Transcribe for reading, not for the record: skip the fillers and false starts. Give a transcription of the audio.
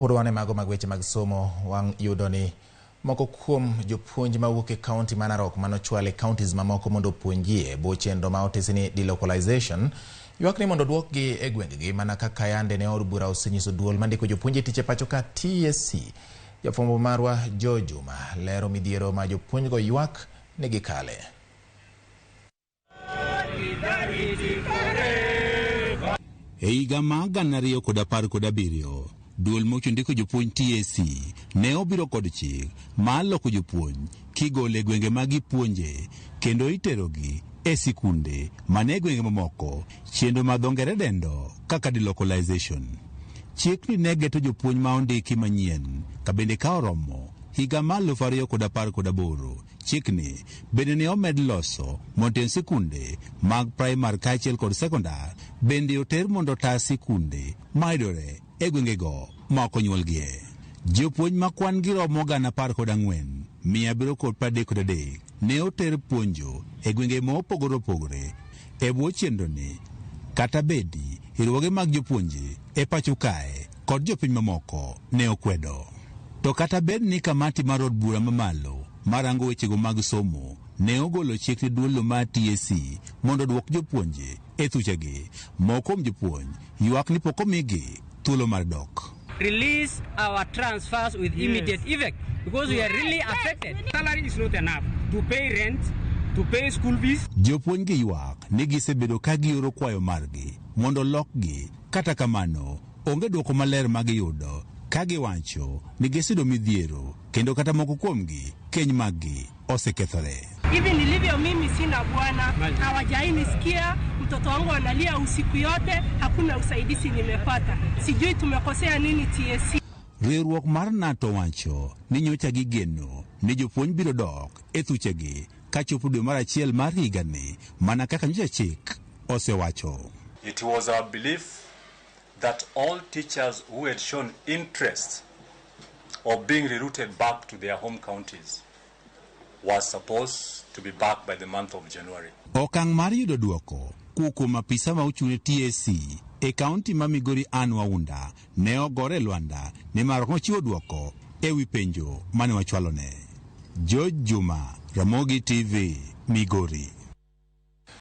Urwane mago magweche mag somo wang yudo ni moko kuom jopuonj mawuok e kaunti ma Narok manochwale counties mamoko mondo puonjie bo chenro ma otisi ni delocalization ywak ni mondo duokgi e gwengegi mana kaka yande ne od bura osenyiso duol mandiko jopuonj tich e pacho ka TSC. Jafwambo marwa Jojuma lero midhiero ma jopuonj go ywak ni gikale. E higa ma 2017 duol mochundiko jopuonj TSC ne obiro kod chik ma loko jopuonj kigole gwenge ma gipuonje kendo iterogi e sikunde mane gwenge mamoko chenro ma dho ngere dendo kaka delocalization. Chik ni ne geto jopuonj ma ondiki manyien ka bende ka oromo higa ma 2018. Chik ni bende ne omed loso mondo sikunde mag primary kaachiel kod sekondar bende oter mondo taa sikunde maidore e gwengego ma ok onyuolgie. Jopuonj ma kwan gi romo 14,733 ne oter puonjo e gwenge ma opogore opogore e bwo chenro ni, kata bedi riwruoge mag jopuonje e pacho kae kod jopiny mamoko ne okwedo. To kata bed ni kamati mar od bura mamalo marango wechego mag somo ne ogolo chik ni duolo ma TSC mondo duok jopuonje e thuchegi, moko kuom jopuonj ywak ni pok omigi thuolo mar dok. Release our transfers with immediate effect because we are really affected. Salary is not enough to pay rent, to pay school fees. Jopuonj gi ywak ni gisebedo ka gioro kwayo margi mondo lokgi, kata kamano onge duoko maler ma giyudo ka giwacho ni gisudo midhiero kendo kata moko kuomgi keny maggi osekethore. Hivi nilivyo mimi sina bwana, hawajainisikia, mtoto wangu analia usiku yote, hakuna usaidizi nimepata. Sijui tumekosea nini TSC. Riwruok mar NATO wacho ni nyocha gigeno ni jopuonj biro dok e thuchegi ka chopo dwe mar achiel mar higani mana kaka nyocha chik osewacho. It was our belief that all teachers who had shown interest of being rerouted back to their home counties was supposed to be back by the month of January. Okang' mar yudo duoko kuom apisa ma ochune TSC e kaunti ma Migori Ann Waunda ne ogore Lwanda ni mar ochiwo duoko e wi penjo mane wachwalone. Jojuma, Ramogi TV, Migori.